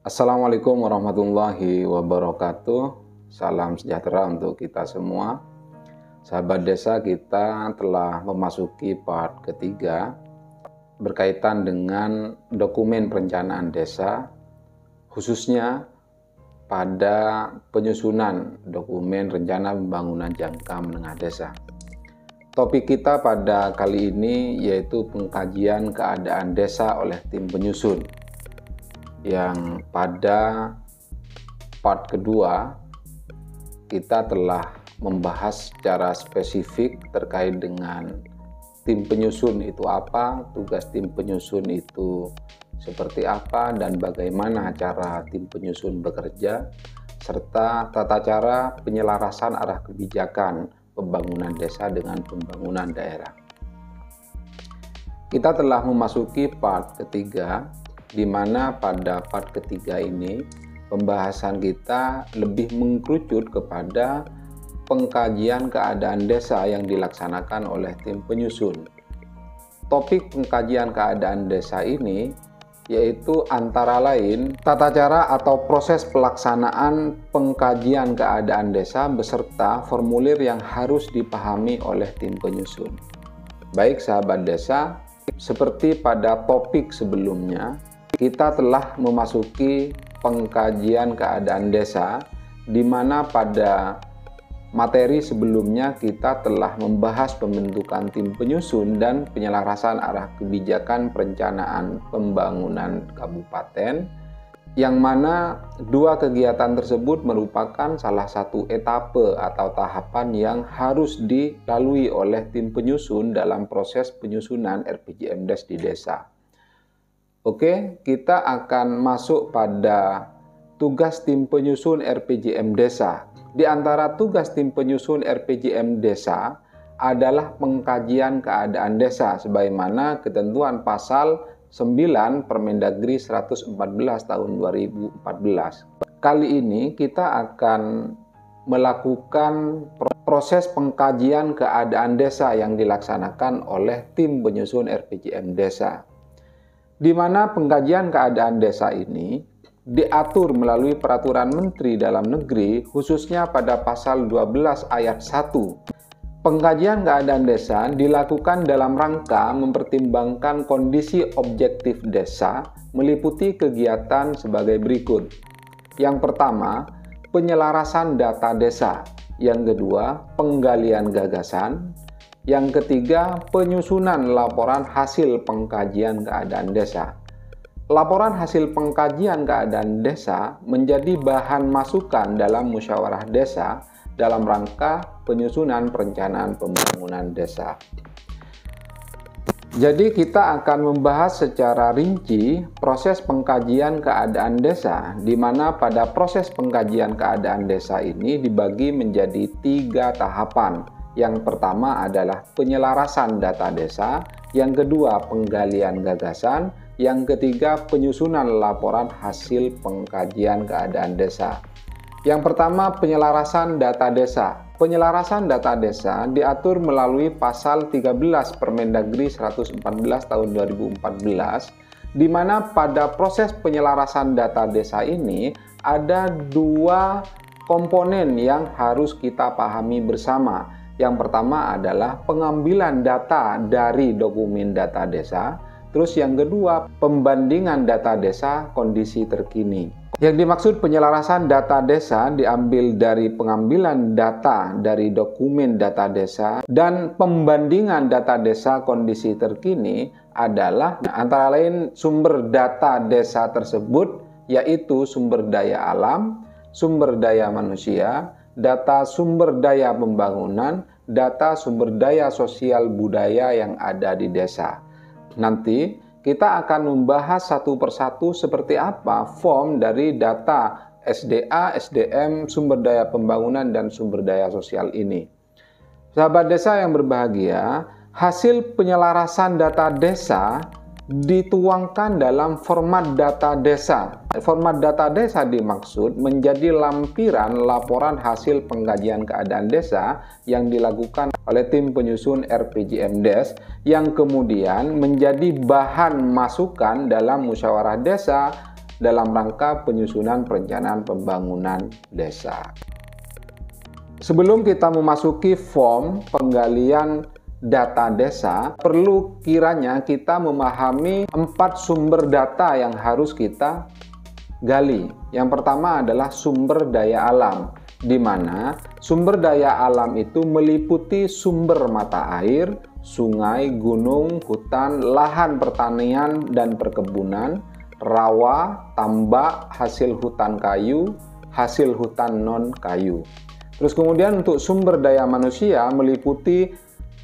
Assalamualaikum warahmatullahi wabarakatuh. Salam sejahtera untuk kita semua. Sahabat desa, kita telah memasuki part ketiga berkaitan dengan dokumen perencanaan desa, khususnya pada penyusunan dokumen rencana pembangunan jangka menengah desa. Topik kita pada kali ini yaitu pengkajian keadaan desa oleh tim penyusun, yang pada part kedua kita telah membahas secara spesifik terkait dengan tim penyusun itu apa, tugas tim penyusun itu seperti apa, dan bagaimana cara tim penyusun bekerja, serta tata cara penyelarasan arah kebijakan pembangunan desa dengan pembangunan daerah. Kita telah memasuki part ketiga, di mana pada part ketiga ini pembahasan kita lebih mengkerucut kepada pengkajian keadaan desa yang dilaksanakan oleh tim penyusun. Topik pengkajian keadaan desa ini yaitu antara lain tata cara atau proses pelaksanaan pengkajian keadaan desa beserta formulir yang harus dipahami oleh tim penyusun. Baik sahabat desa, seperti pada topik sebelumnya, kita telah memasuki pengkajian keadaan desa, di mana pada materi sebelumnya kita telah membahas pembentukan tim penyusun dan penyelarasan arah kebijakan perencanaan pembangunan kabupaten, yang mana dua kegiatan tersebut merupakan salah satu etape atau tahapan yang harus dilalui oleh tim penyusun dalam proses penyusunan RPJMDes di desa. Oke, kita akan masuk pada tugas tim penyusun RPJM desa. Di antara tugas tim penyusun RPJM desa adalah pengkajian keadaan desa sebagaimana ketentuan pasal 9 Permendagri 114 tahun 2014. Kali ini kita akan melakukan proses pengkajian keadaan desa yang dilaksanakan oleh tim penyusun RPJM desa, di mana pengkajian keadaan desa ini diatur melalui Peraturan Menteri Dalam Negeri, khususnya pada pasal 12 ayat 1. Pengkajian keadaan desa dilakukan dalam rangka mempertimbangkan kondisi objektif desa meliputi kegiatan sebagai berikut. Yang pertama, penyelarasan data desa. Yang kedua, penggalian gagasan. Yang ketiga, penyusunan laporan hasil pengkajian keadaan desa. Laporan hasil pengkajian keadaan desa menjadi bahan masukan dalam musyawarah desa dalam rangka penyusunan perencanaan pembangunan desa. Jadi kita akan membahas secara rinci proses pengkajian keadaan desa, di mana pada proses pengkajian keadaan desa ini dibagi menjadi 3 tahapan. Yang pertama adalah penyelarasan data desa, yang kedua penggalian gagasan, yang ketiga penyusunan laporan hasil pengkajian keadaan desa. Yang pertama, penyelarasan data desa. Penyelarasan data desa diatur melalui pasal 13 Permendagri 114 tahun 2014, di mana pada proses penyelarasan data desa ini ada 2 komponen yang harus kita pahami bersama. Yang pertama adalah pengambilan data dari dokumen data desa, terus yang kedua pembandingan data desa kondisi terkini. Yang dimaksud penyelarasan data desa diambil dari pengambilan data dari dokumen data desa, dan pembandingan data desa kondisi terkini adalah antara lain sumber data desa tersebut, yaitu sumber daya alam, sumber daya manusia, data sumber daya pembangunan, data sumber daya sosial budaya yang ada di desa. Nanti kita akan membahas satu persatu seperti apa form dari data SDA, SDM, sumber daya pembangunan, dan sumber daya sosial ini. Sahabat desa yang berbahagia, hasil penyelarasan data desa dituangkan dalam format data desa. Format data desa dimaksud menjadi lampiran laporan hasil pengkajian keadaan desa yang dilakukan oleh tim penyusun RPJMDes, yang kemudian menjadi bahan masukan dalam musyawarah desa dalam rangka penyusunan perencanaan pembangunan desa. Sebelum kita memasuki form penggalian data desa, perlu kiranya kita memahami 4 sumber data yang harus kita gali. Yang pertama adalah sumber daya alam, di mana sumber daya alam itu meliputi sumber mata air, sungai, gunung, hutan, lahan pertanian dan perkebunan, rawa, tambak, hasil hutan kayu, hasil hutan non-kayu. Terus kemudian untuk sumber daya manusia meliputi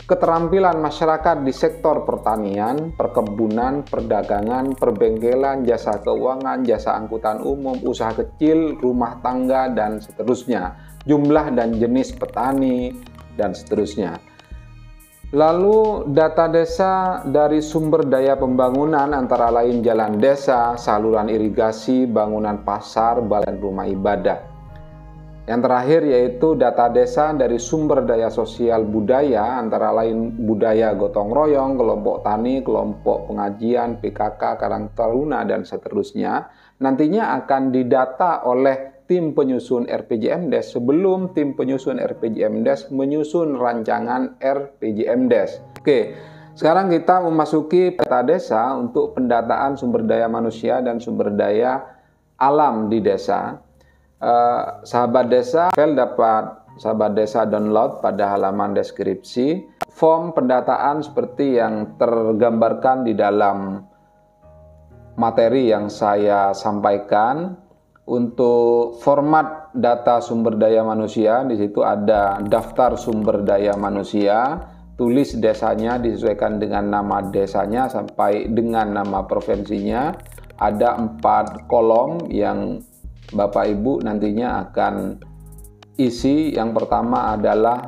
keterampilan masyarakat di sektor pertanian, perkebunan, perdagangan, perbengkelan, jasa keuangan, jasa angkutan umum, usaha kecil, rumah tangga, dan seterusnya. Jumlah dan jenis petani, dan seterusnya. Lalu data desa dari sumber daya pembangunan antara lain jalan desa, saluran irigasi, bangunan pasar, balai rumah ibadah. Yang terakhir yaitu data desa dari sumber daya sosial budaya antara lain budaya gotong royong, kelompok tani, kelompok pengajian, PKK, Karang Taruna, dan seterusnya. Nantinya akan didata oleh tim penyusun RPJMDes sebelum tim penyusun RPJMDes menyusun rancangan RPJMDes. Oke, sekarang kita memasuki data desa untuk pendataan sumber daya manusia dan sumber daya alam di desa. Sahabat desa, dapat sahabat desa download pada halaman deskripsi form pendataan seperti yang tergambarkan di dalam materi yang saya sampaikan. Untuk format data sumber daya manusia, di situ ada daftar sumber daya manusia, tulis desanya disesuaikan dengan nama desanya sampai dengan nama provinsinya. Ada 4 kolom yang Bapak Ibu nantinya akan isi. Yang pertama adalah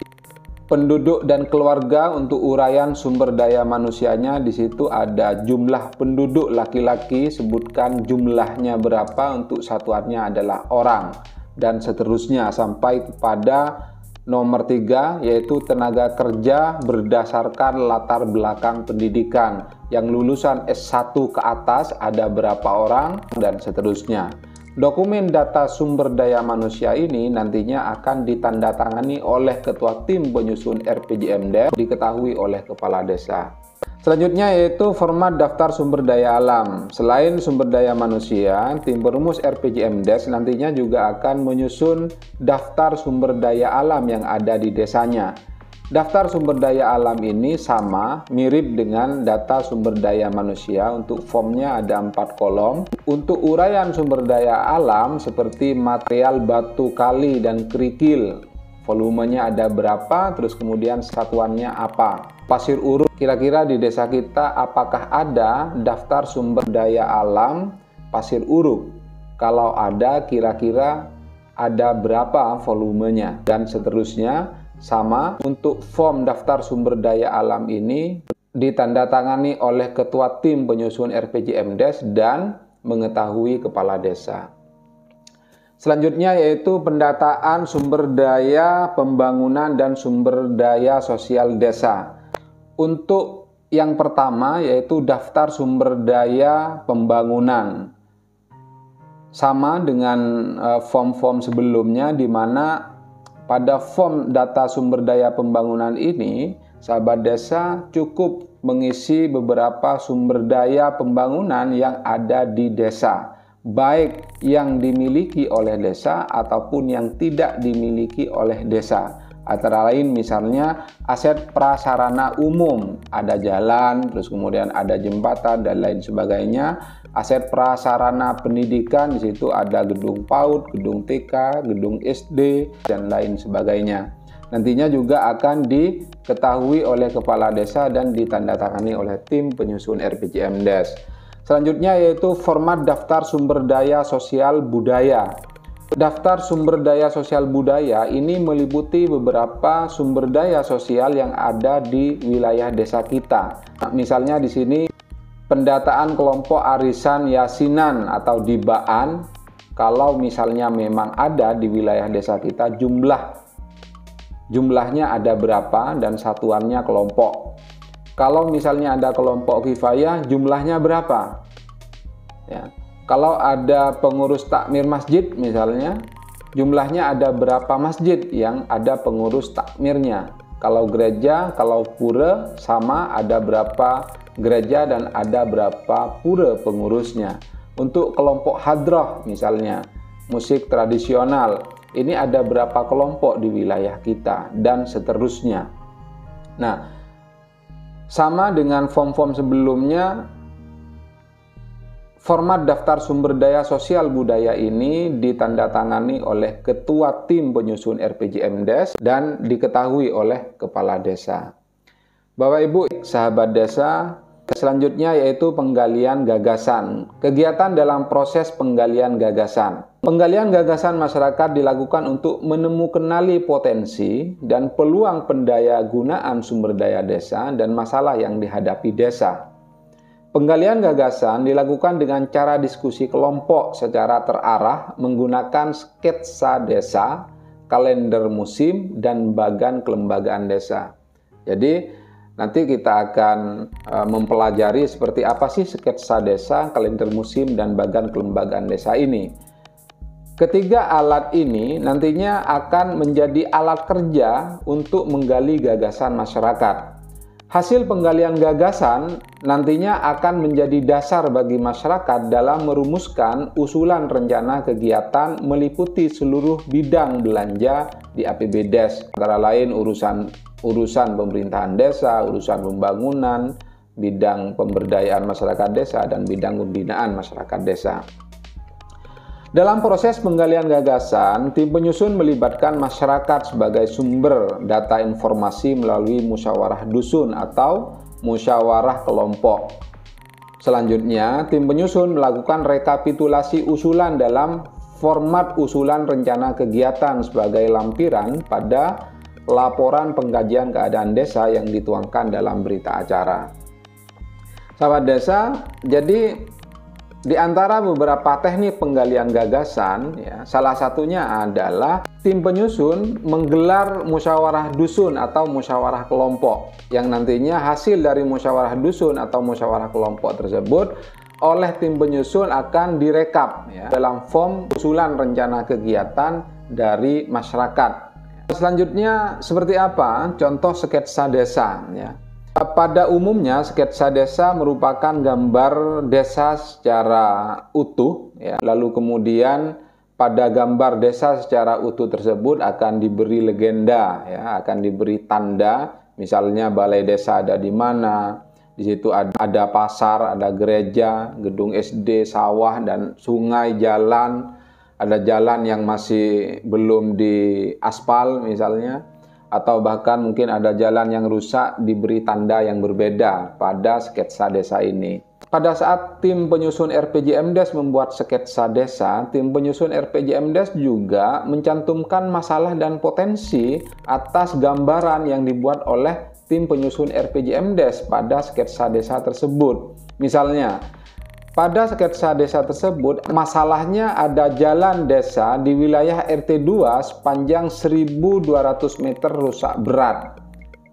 penduduk dan keluarga. Untuk uraian sumber daya manusianya, di situ ada jumlah penduduk laki-laki, sebutkan jumlahnya berapa, untuk satuannya adalah orang, dan seterusnya sampai kepada nomor 3 yaitu tenaga kerja berdasarkan latar belakang pendidikan. Yang lulusan S1 ke atas ada berapa orang, dan seterusnya. Dokumen data sumber daya manusia ini nantinya akan ditandatangani oleh Ketua Tim Penyusun RPJMDes, diketahui oleh Kepala Desa. Selanjutnya yaitu format daftar sumber daya alam. Selain sumber daya manusia, tim perumus RPJMDes nantinya juga akan menyusun daftar sumber daya alam yang ada di desanya. Daftar sumber daya alam ini sama, mirip dengan data sumber daya manusia. Untuk formnya ada 4 kolom. Untuk uraian sumber daya alam seperti material batu kali dan kerikil, volumenya ada berapa, terus kemudian satuannya apa. Pasir uruk, kira-kira di desa kita apakah ada daftar sumber daya alam pasir uruk? Kalau ada, kira-kira ada berapa volumenya, dan seterusnya. Sama, untuk form daftar sumber daya alam ini ditandatangani oleh Ketua Tim Penyusun RPJMDes dan mengetahui Kepala Desa. Selanjutnya yaitu pendataan sumber daya pembangunan dan sumber daya sosial desa. Untuk yang pertama yaitu daftar sumber daya pembangunan. Sama dengan form-form sebelumnya, di mana pada form data sumber daya pembangunan ini, sahabat desa cukup mengisi beberapa sumber daya pembangunan yang ada di desa, baik yang dimiliki oleh desa ataupun yang tidak dimiliki oleh desa. Antara lain misalnya aset prasarana umum, ada jalan, terus kemudian ada jembatan dan lain sebagainya. Aset prasarana pendidikan, di situ ada gedung PAUD, gedung TK, gedung SD, dan lain sebagainya. Nantinya juga akan diketahui oleh Kepala Desa dan ditandatangani oleh tim penyusun RPJMDes. Selanjutnya yaitu format daftar sumber daya sosial budaya. Daftar sumber daya sosial budaya ini meliputi beberapa sumber daya sosial yang ada di wilayah desa kita. Nah, misalnya di sini pendataan kelompok arisan yasinan atau dibaan, kalau misalnya memang ada di wilayah desa kita, jumlahnya ada berapa dan satuannya kelompok. Kalau misalnya ada kelompok kifayah, jumlahnya berapa? Ya. Kalau ada pengurus takmir masjid misalnya, jumlahnya ada berapa masjid yang ada pengurus takmirnya. Kalau gereja, kalau pura sama, ada berapa gereja dan ada berapa pura pengurusnya. Untuk kelompok hadrah misalnya, musik tradisional, ini ada berapa kelompok di wilayah kita, dan seterusnya. Nah, sama dengan form-form sebelumnya, format daftar sumber daya sosial budaya ini ditandatangani oleh Ketua Tim Penyusun RPJMdes dan diketahui oleh Kepala Desa. Bapak Ibu, sahabat desa, selanjutnya yaitu penggalian gagasan. Kegiatan dalam proses penggalian gagasan. Penggalian gagasan masyarakat dilakukan untuk menemukanali potensi dan peluang pendaya gunaan sumber daya desa dan masalah yang dihadapi desa. Penggalian gagasan dilakukan dengan cara diskusi kelompok secara terarah menggunakan sketsa desa, kalender musim, dan bagan kelembagaan desa. Jadi nanti kita akan mempelajari seperti apa sih sketsa desa, kalender musim, dan bagan kelembagaan desa ini. Ketiga alat ini nantinya akan menjadi alat kerja untuk menggali gagasan masyarakat. Hasil penggalian gagasan nantinya akan menjadi dasar bagi masyarakat dalam merumuskan usulan rencana kegiatan meliputi seluruh bidang belanja di APBDes, antara lain urusan pemerintahan desa, urusan pembangunan, bidang pemberdayaan masyarakat desa, dan bidang pembinaan masyarakat desa. Dalam proses penggalian gagasan, tim penyusun melibatkan masyarakat sebagai sumber data informasi melalui musyawarah dusun atau musyawarah kelompok. Selanjutnya, tim penyusun melakukan rekapitulasi usulan dalam format usulan rencana kegiatan sebagai lampiran pada laporan pengkajian keadaan desa yang dituangkan dalam berita acara. Sahabat desa, jadi di antara beberapa teknik penggalian gagasan, salah satunya adalah tim penyusun menggelar musyawarah dusun atau musyawarah kelompok, yang nantinya hasil dari musyawarah dusun atau musyawarah kelompok tersebut oleh tim penyusun akan direkap dalam form usulan rencana kegiatan dari masyarakat. Selanjutnya seperti apa? Contoh sketsa desa. Pada umumnya, sketsa desa merupakan gambar desa secara utuh, lalu kemudian pada gambar desa secara utuh tersebut akan diberi legenda, akan diberi tanda, misalnya balai desa ada di mana, di situ ada pasar, ada gereja, gedung SD, sawah, dan sungai, jalan, ada jalan yang masih belum diaspal misalnya, atau bahkan mungkin ada jalan yang rusak diberi tanda yang berbeda pada sketsa desa ini. Pada saat tim penyusun RPJMdes membuat sketsa desa, tim penyusun RPJMdes juga mencantumkan masalah dan potensi atas gambaran yang dibuat oleh tim penyusun RPJMdes pada sketsa desa tersebut. Misalnya, pada sketsa desa tersebut, masalahnya ada jalan desa di wilayah RT 2 sepanjang 1.200 meter rusak berat.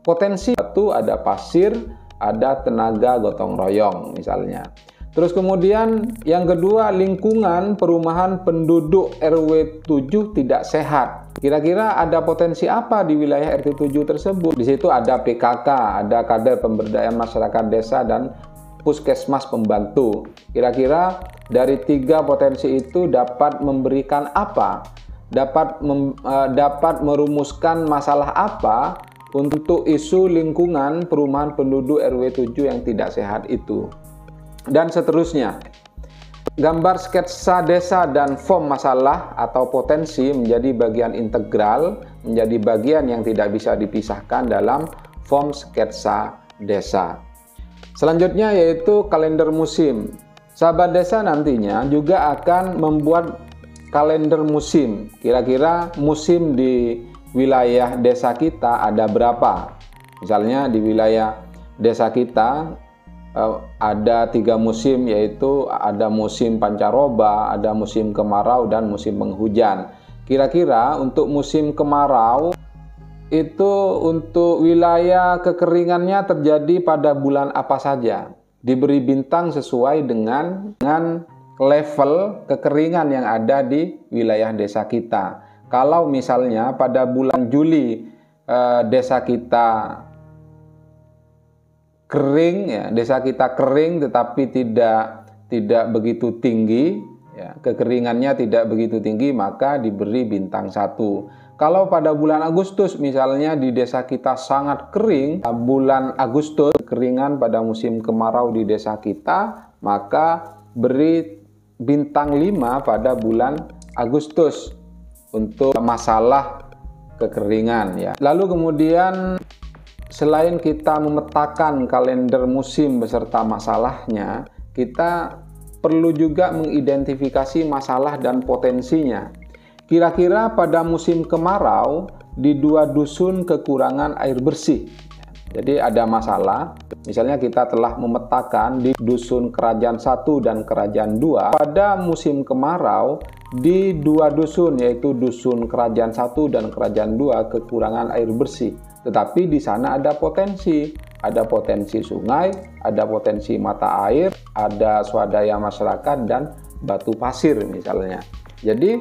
Potensi itu ada pasir, ada tenaga gotong royong misalnya. Terus kemudian yang kedua, lingkungan perumahan penduduk RW 7 tidak sehat. Kira-kira ada potensi apa di wilayah RT 7 tersebut? Di situ ada PKK, ada kader pemberdayaan masyarakat desa, dan puskesmas pembantu. Kira-kira dari tiga potensi itu dapat memberikan apa? Dapat merumuskan masalah apa untuk isu lingkungan perumahan penduduk RW 7 yang tidak sehat itu? Dan seterusnya. Gambar sketsa desa dan form masalah atau potensi menjadi bagian integral, menjadi bagian yang tidak bisa dipisahkan dalam form sketsa desa. Selanjutnya yaitu kalender musim. Sahabat desa nantinya juga akan membuat kalender musim. Kira-kira musim di wilayah desa kita ada berapa? Misalnya di wilayah desa kita ada 3 musim, yaitu ada musim pancaroba, ada musim kemarau, dan musim penghujan. Kira-kira untuk musim kemarau itu untuk wilayah kekeringannya terjadi pada bulan apa saja? Diberi bintang sesuai dengan level kekeringan yang ada di wilayah desa kita. Kalau misalnya pada bulan Juli desa kita kering, ya, desa kita kering tetapi tidak begitu tinggi, ya, kekeringannya tidak begitu tinggi, maka diberi bintang 1. Kalau pada bulan Agustus misalnya di desa kita sangat kering, bulan Agustus kekeringan pada musim kemarau di desa kita, maka beri bintang 5 pada bulan Agustus untuk masalah kekeringan, ya. Lalu kemudian selain kita memetakan kalender musim beserta masalahnya, kita perlu juga mengidentifikasi masalah dan potensinya. Kira-kira pada musim kemarau di 2 dusun kekurangan air bersih. Jadi ada masalah, misalnya kita telah memetakan di dusun Kerajaan 1 dan Kerajaan 2. Pada musim kemarau di 2 dusun, yaitu dusun Kerajaan 1 dan Kerajaan 2 kekurangan air bersih. Tetapi di sana ada potensi sungai, ada potensi mata air, ada swadaya masyarakat dan batu pasir misalnya. Jadi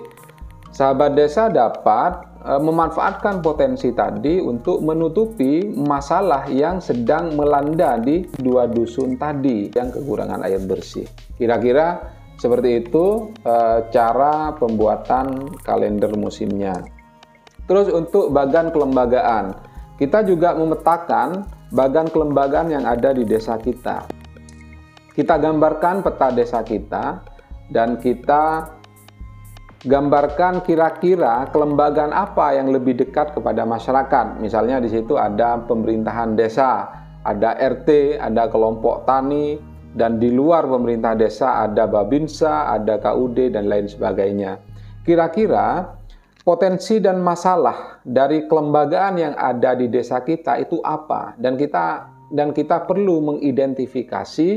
sahabat desa dapat memanfaatkan potensi tadi untuk menutupi masalah yang sedang melanda di 2 dusun tadi yang kekurangan air bersih. Kira-kira seperti itu cara pembuatan kalender musimnya. Terus untuk bagan kelembagaan, kita juga memetakan bagan kelembagaan yang ada di desa kita. Kita gambarkan peta desa kita dan kita gambarkan kira-kira kelembagaan apa yang lebih dekat kepada masyarakat. Misalnya di situ ada pemerintahan desa, ada RT, ada kelompok tani, dan di luar pemerintah desa ada Babinsa, ada KUD, dan lain sebagainya. Kira-kira potensi dan masalah dari kelembagaan yang ada di desa kita itu apa? Dan kita perlu mengidentifikasi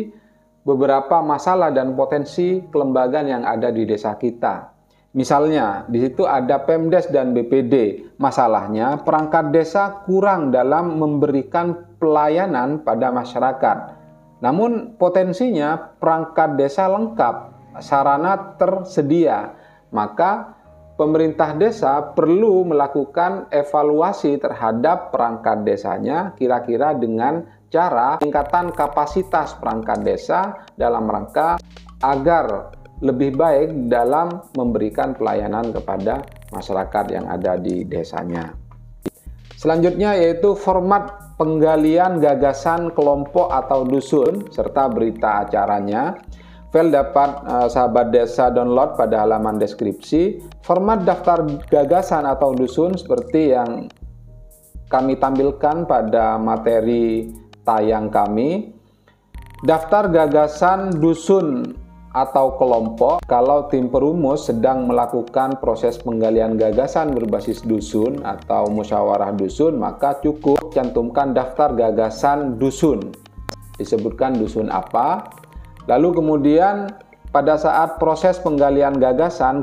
beberapa masalah dan potensi kelembagaan yang ada di desa kita. Misalnya, di situ ada Pemdes dan BPD. Masalahnya, perangkat desa kurang dalam memberikan pelayanan pada masyarakat. Namun, potensinya perangkat desa lengkap, sarana tersedia. Maka, pemerintah desa perlu melakukan evaluasi terhadap perangkat desanya, kira-kira dengan cara peningkatan kapasitas perangkat desa dalam rangka agar lebih baik dalam memberikan pelayanan kepada masyarakat yang ada di desanya. Selanjutnya yaitu format penggalian gagasan kelompok atau dusun serta berita acaranya. File dapat sahabat desa download pada halaman deskripsi. Format daftar gagasan atau dusun seperti yang kami tampilkan pada materi tayang kami. Daftar gagasan dusun atau kelompok, kalau tim perumus sedang melakukan proses penggalian gagasan berbasis dusun atau musyawarah dusun, maka cukup cantumkan daftar gagasan dusun, disebutkan dusun apa. Lalu kemudian pada saat proses penggalian gagasan,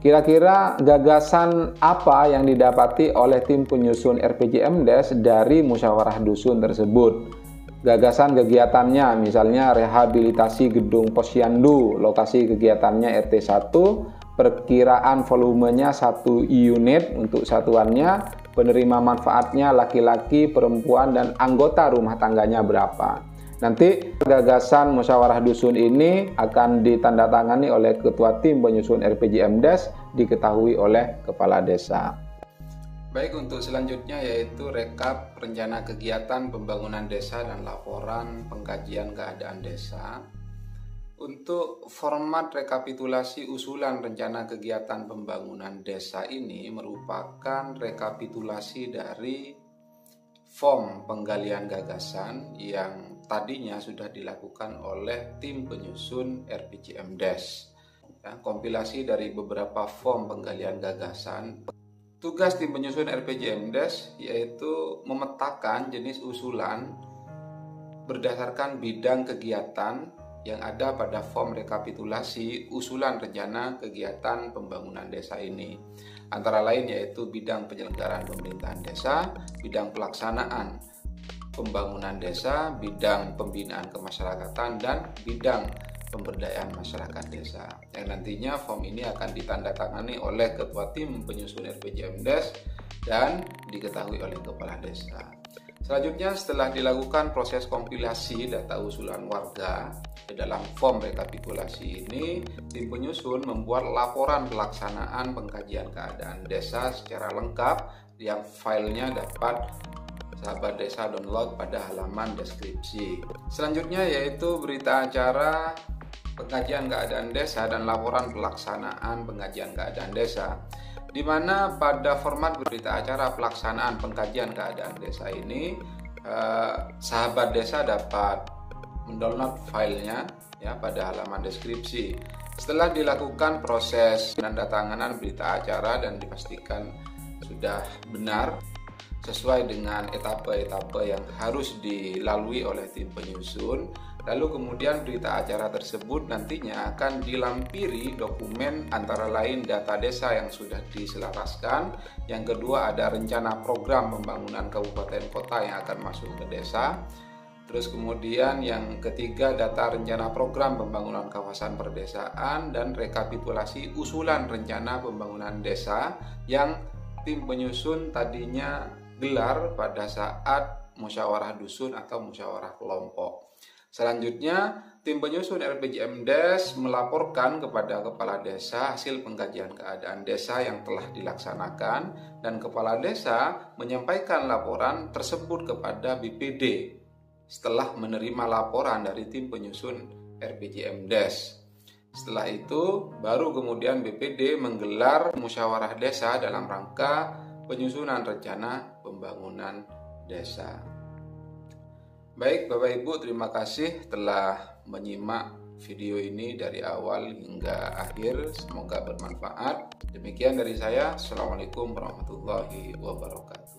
kira-kira gagasan apa yang didapati oleh tim penyusun RPJMdes dari musyawarah dusun tersebut. Gagasan kegiatannya, misalnya rehabilitasi gedung posyandu, lokasi kegiatannya RT 1, perkiraan volumenya 1 unit untuk satuannya, penerima manfaatnya laki-laki, perempuan, dan anggota rumah tangganya berapa. Nanti gagasan musyawarah dusun ini akan ditandatangani oleh ketua tim penyusun RPJMdes, diketahui oleh kepala desa. Baik, untuk selanjutnya yaitu rekap rencana kegiatan pembangunan desa dan laporan pengkajian keadaan desa. Untuk format rekapitulasi usulan rencana kegiatan pembangunan desa ini merupakan rekapitulasi dari form penggalian gagasan yang tadinya sudah dilakukan oleh tim penyusun RPJMdes. Kompilasi dari beberapa form penggalian gagasan. Tugas tim penyusun RPJMdes yaitu memetakan jenis usulan berdasarkan bidang kegiatan yang ada pada form rekapitulasi usulan rencana kegiatan pembangunan desa ini. Antara lain yaitu bidang penyelenggaraan pemerintahan desa, bidang pelaksanaan pembangunan desa, bidang pembinaan kemasyarakatan, dan bidang pemberdayaan masyarakat desa. Yang nantinya form ini akan ditandatangani oleh Ketua Tim Penyusun RPJMDes dan diketahui oleh Kepala Desa. Selanjutnya, setelah dilakukan proses kompilasi data usulan warga di dalam form rekapitulasi ini, tim penyusun membuat laporan pelaksanaan pengkajian keadaan desa secara lengkap yang filenya dapat sahabat desa download pada halaman deskripsi. Selanjutnya yaitu berita acara pengkajian keadaan desa dan laporan pelaksanaan pengkajian keadaan desa, di mana pada format berita acara pelaksanaan pengkajian keadaan desa ini sahabat desa dapat mendownload filenya ya pada halaman deskripsi. Setelah dilakukan proses penandatanganan berita acara dan dipastikan sudah benar sesuai dengan etape-etape yang harus dilalui oleh tim penyusun, lalu kemudian berita acara tersebut nantinya akan dilampiri dokumen antara lain data desa yang sudah diselaraskan, yang kedua ada rencana program pembangunan kabupaten kota yang akan masuk ke desa, terus kemudian yang ketiga data rencana program pembangunan kawasan perdesaan dan rekapitulasi usulan rencana pembangunan desa yang tim penyusun tadinya gelar pada saat musyawarah dusun atau musyawarah kelompok. Selanjutnya, tim penyusun RPJMDes melaporkan kepada kepala desa hasil pengkajian keadaan desa yang telah dilaksanakan dan kepala desa menyampaikan laporan tersebut kepada BPD setelah menerima laporan dari tim penyusun RPJMDes. Setelah itu, baru kemudian BPD menggelar musyawarah desa dalam rangka penyusunan rencana pembangunan desa. Baik Bapak Ibu, terima kasih telah menyimak video ini dari awal hingga akhir. Semoga bermanfaat. Demikian dari saya. Assalamualaikum warahmatullahi wabarakatuh.